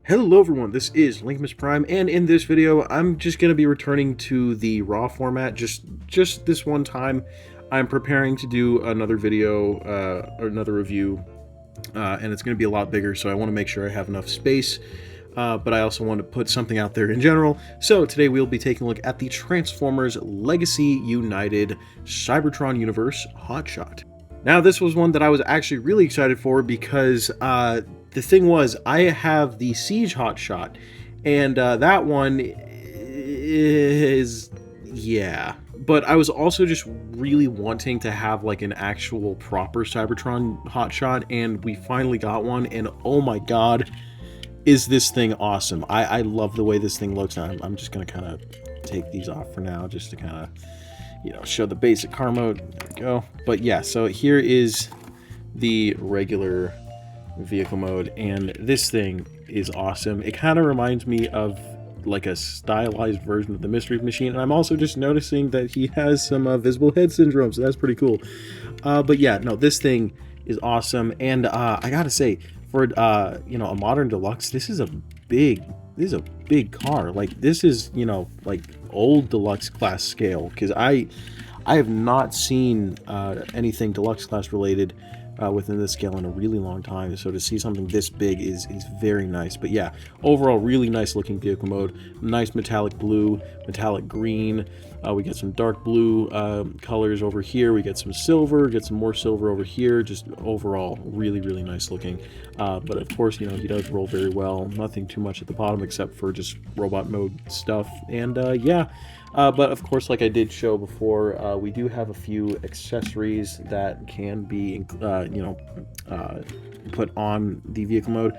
Hello everyone, this is Linkmus Prime, and in this video, I'm just going to be returning to the RAW format just this one time. I'm preparing to do another video, or another review, and it's going to be a lot bigger, so I want to make sure I have enough space, but I also want to put something out there in general. So today we'll be taking a look at the Transformers Legacy United Cybertron Universe Hotshot. Now, this was one that I was actually really excited for because the thing was, I have the Siege Hotshot, and that one is, yeah. But I was also just really wanting to have like an actual proper Cybertron Hotshot, and we finally got one, and oh my god, is this thing awesome. I love the way this thing looks. I'm just going to kind of take these off for now, just to kind of, you know, show the basic car mode. There we go. But yeah, so here is the regular vehicle mode, and this thing is awesome. It kind of reminds me of like a stylized version of the Mystery Machine, and I'm also just noticing that he has some visible head syndrome, so that's pretty cool. But yeah, no, this thing is awesome, and I gotta say, for you know, a modern deluxe, this is a big car. Like, this is, you know, like old deluxe class scale, because I have not seen anything deluxe class related within this scale in a really long time, so to see something this big is very nice. But yeah, overall, really nice looking vehicle mode. Nice metallic blue, metallic green. We get some dark blue colors over here. We get some silver, get some more silver over here. Just overall, really nice looking. But of course, you know, he does roll very well. Nothing too much at the bottom except for just robot mode stuff. And yeah. But of course, like I did show before, we do have a few accessories that can be, you know, put on the vehicle mode.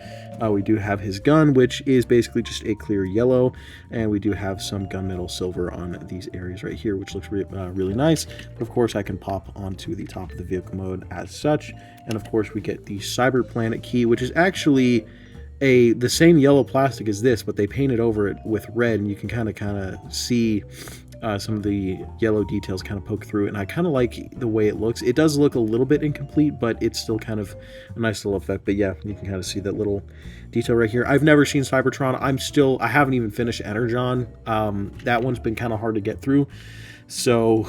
We do have his gun, which is basically just a clear yellow, and we do have some gunmetal silver on these areas right here, which looks really nice. But of course, I can pop onto the top of the vehicle mode as such. And of course, we get the Cyber Planet key, which is actually the same yellow plastic as this, but they painted over it with red, and you can kind of see some of the yellow details kind of poke through, and I kind of like the way it looks. It does look a little bit incomplete, but it's still kind of a nice little effect. But yeah, you can kind of see that little detail right here. I've never seen Cybertron. I haven't even finished Energon. That one's been kind of hard to get through, so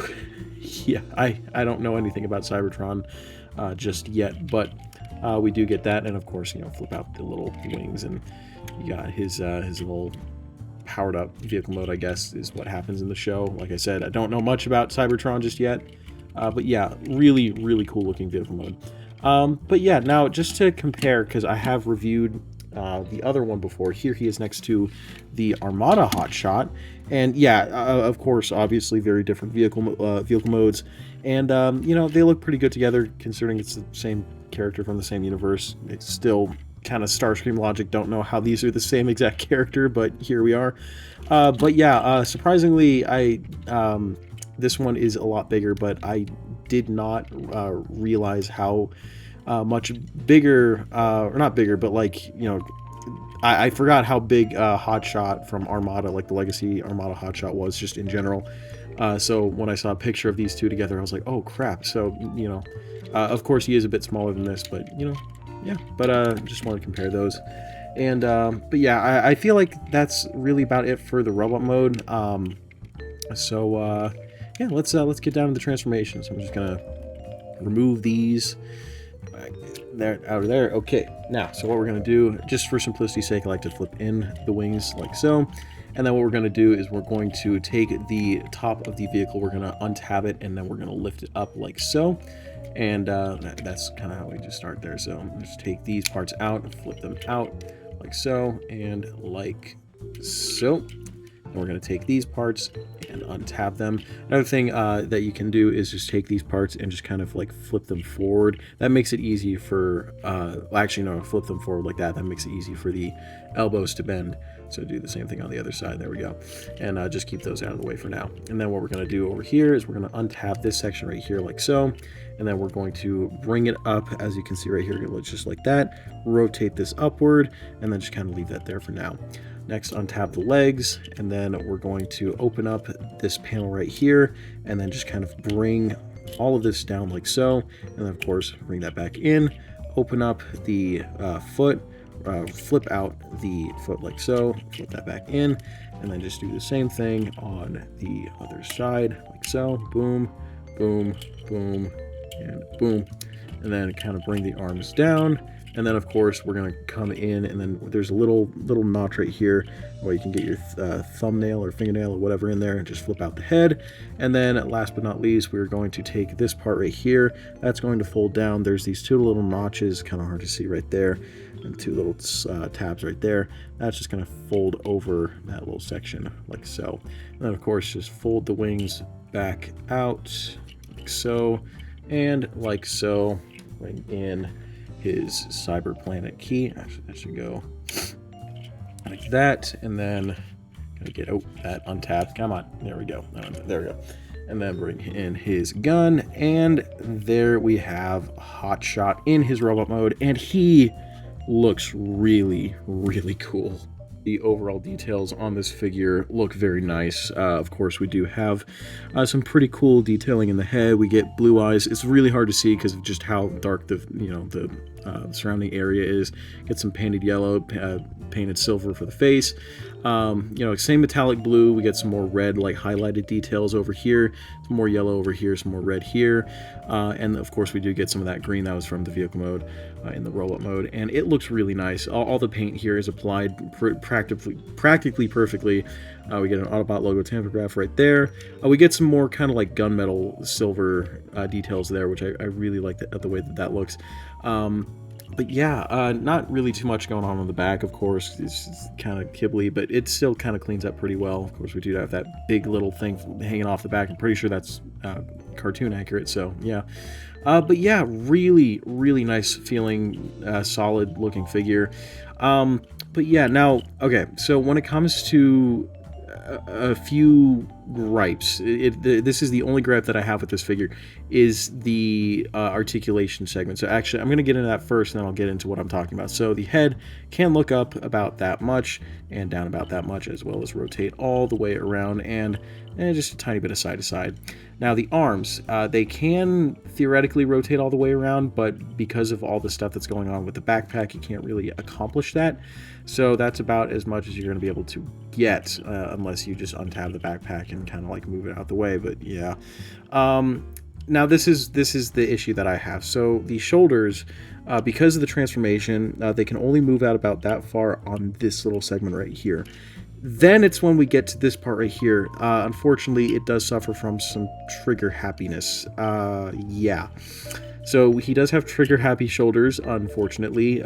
yeah, I don't know anything about Cybertron just yet, but we do get that. And of course, you know, flip out the little wings, and you got his little powered up vehicle mode, I guess, is what happens in the show. Like I said, I don't know much about Cybertron just yet, but yeah, really cool looking vehicle mode. But yeah, now just to compare, because I have reviewed the other one before, here he is next to the Armada Hotshot, and yeah, of course, obviously very different vehicle modes, and you know, they look pretty good together considering it's the same character from the same universe. It's still kind of Starscream logic. Don't know how these are the same exact character, but here we are. But yeah, surprisingly, this one is a lot bigger, but I did not realize how much bigger, or not bigger, but like, you know, I forgot how big Hotshot from Armada, like the Legacy Armada Hotshot, was just in general. So when I saw a picture of these two together, I was like, oh crap. So, you know, of course he is a bit smaller than this, but you know, yeah, but just want to compare those. And but yeah, I feel like that's really about it for the robot mode. So yeah, let's get down to the transformations. I'm just gonna remove these there, out of there. Okay, now, so what we're gonna do, just for simplicity's sake, I like to flip in the wings like so. And then what we're going to do is we're going to take the top of the vehicle, we're going to untab it, and then we're going to lift it up like so. And that's kind of how we just start there. So just take these parts out and flip them out like so and like so. And we're going to take these parts and untab them. Another thing that you can do is just take these parts and just kind of like flip them forward. That makes it easy for, actually no, flip them forward like that. That makes it easy for the elbows to bend. So do the same thing on the other side. There we go. And just keep those out of the way for now. And then what we're going to do over here is we're going to untab this section right here like so. And then we're going to bring it up, as you can see right here, just like that. Rotate this upward, and then just kind of leave that there for now. Next, untab the legs, and then we're going to open up this panel right here, and then just kind of bring all of this down like so. And then, of course, bring that back in, open up the foot, flip out the foot like so, flip that back in, and then just do the same thing on the other side like so. Boom, boom, boom, and boom. And then kind of bring the arms down. And then of course we're going to come in, and then there's a little notch right here where you can get your thumbnail or fingernail or whatever in there and just flip out the head. And then last but not least, we're going to take this part right here. That's going to fold down. There's these two little notches, kind of hard to see right there, and two little tabs right there. That's just going to fold over that little section like so. And then of course just fold the wings back out like so, and like so. Bring in his cyber planet key. Actually, that should go like that, and then gotta get that untapped. Come on, there we go. There we go. And then bring in his gun, and there we have Hotshot in his robot mode, and he looks really, really cool. The overall details on this figure look very nice. Of course, we do have some pretty cool detailing in the head. We get blue eyes. It's really hard to see because of just how dark the surrounding area is. Get some painted yellow, painted silver for the face. Same metallic blue. We get some more red, like highlighted details over here. Some more yellow over here. Some more red here. And of course, we do get some of that green that was from the vehicle mode in the robot mode, and it looks really nice. All the paint here is applied practically perfectly. We get an Autobot logo tampograph right there. We get some more kind of like gunmetal silver details there, which I really like the way that looks. But yeah, not really too much going on the back, of course. It's kind of kibbly, but it still kind of cleans up pretty well. Of course, we do have that big little thing hanging off the back. I'm pretty sure that's cartoon accurate, so yeah. But yeah, really, really nice feeling, solid looking figure. But yeah, now, okay, so when it comes to a few gripes, this is the only gripe that I have with this figure, is the articulation segment. So actually, I'm going to get into that first, and then I'll get into what I'm talking about. So the head can look up about that much and down about that much, as well as rotate all the way around, and just a tiny bit of side to side. Now the arms, they can theoretically rotate all the way around, but because of all the stuff that's going on with the backpack, you can't really accomplish that. So that's about as much as you're going to be able to get, unless you just untab the backpack and kind of like move it out the way. But yeah. Now this is the issue that I have. So the shoulders, because of the transformation, they can only move out about that far on this little segment right here. Then it's when we get to this part right here. Unfortunately, it does suffer from some trigger happiness. Yeah. So he does have trigger happy shoulders, unfortunately,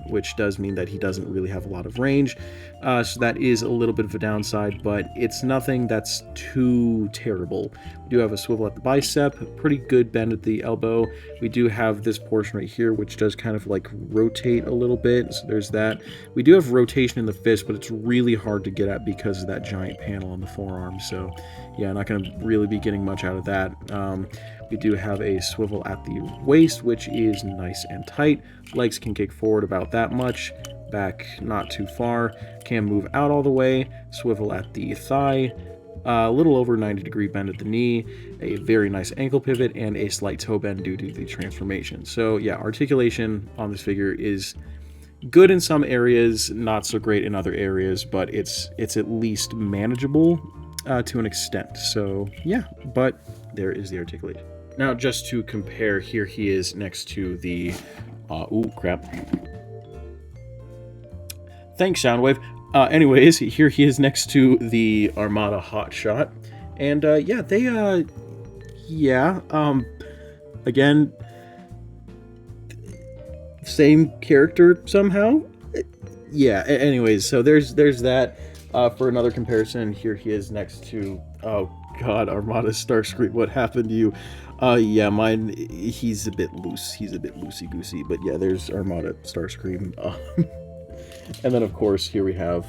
which does mean that he doesn't really have a lot of range. So that is a little bit of a downside, but it's nothing that's too terrible. We do have a swivel at the bicep, pretty good bend at the elbow. We do have this portion right here, which does kind of like rotate a little bit. So there's that. We do have rotation in the fist, but it's really hard to get at because of that giant panel on the forearm. So yeah, not going to really be getting much out of that. We do have a swivel at the waist, which is nice and tight. Legs can kick forward about that much, back not too far, can move out all the way, swivel at the thigh, a little over 90-degree bend at the knee, a very nice ankle pivot, and a slight toe bend due to the transformation. So yeah, articulation on this figure is good in some areas, not so great in other areas, but it's at least manageable to an extent. So yeah, but there is the articulation. Now, just to compare, here he is next to the... ooh, crap. Thanks, Soundwave. Anyways, here he is next to the Armada Hotshot. And, yeah, they, again, same character somehow? Yeah, anyways, so there's that. For another comparison, here he is next to... Oh, God, Armada Starscream, what happened to you? Yeah, mine, he's a bit loose. He's a bit loosey-goosey, but yeah, there's Armada Starscream. And then, of course, here we have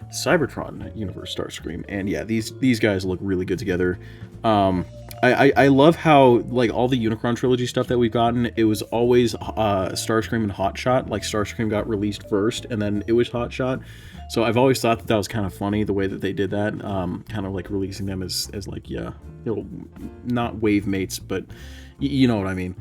Cybertron Universe Starscream. And yeah, these guys look really good together. I love how, like, all the Unicron Trilogy stuff that we've gotten, it was always Starscream and Hotshot. Like, Starscream got released first, and then it was Hotshot. So I've always thought that was kind of funny, the way that they did that, kind of like releasing them as like, yeah, not wave mates, but you know what I mean.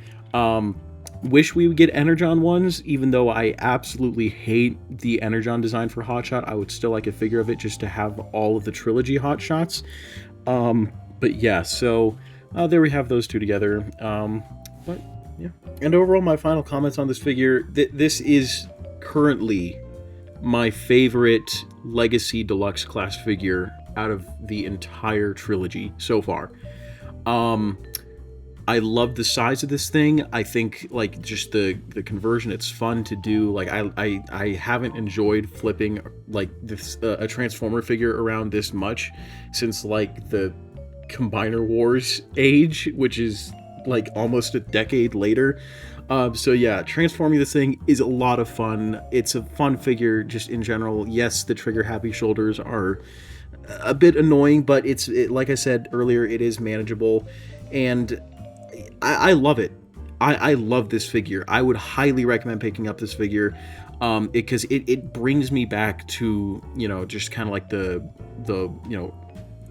Wish we would get Energon ones, even though I absolutely hate the Energon design for Hotshot. I would still like a figure of it just to have all of the trilogy Hotshots. But yeah, so there we have those two together. But yeah. And overall, my final comments on this figure, this is currently my favorite Legacy Deluxe class figure out of the entire trilogy so far. I love the size of this thing. I think like just the conversion, it's fun to do. Like I haven't enjoyed flipping like this a Transformer figure around this much since like the Combiner Wars age, which is like almost a decade later. So yeah, transforming this thing is a lot of fun. It's a fun figure just in general. Yes, the trigger happy shoulders are a bit annoying, but like I said earlier, it is manageable, and I love it. I love this figure. I would highly recommend picking up this figure, because it brings me back to, you know, just kind of like the you know,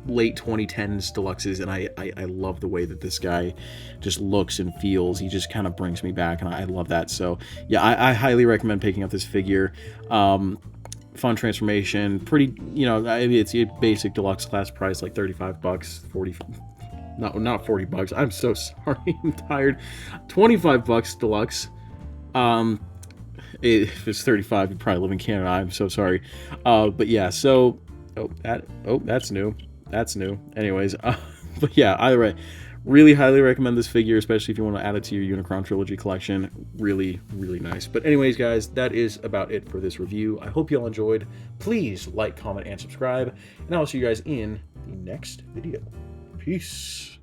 late 2010s deluxes, and I love the way that this guy just looks and feels. He just kind of brings me back, and I love that. So yeah, I highly recommend picking up this figure. Fun transformation, pretty, you know, I mean, it's a basic deluxe class price, like $35, 40, not $40. I'm so sorry, I'm tired. $25 deluxe. If it's 35, you probably live in Canada. I'm so sorry. But yeah, so that's new. That's new. Anyways, but yeah, either way, really highly recommend this figure, especially if you want to add it to your Unicron Trilogy collection. Really, really nice. But anyways, guys, that is about it for this review. I hope you all enjoyed. Please like, comment, and subscribe, and I'll see you guys in the next video. Peace.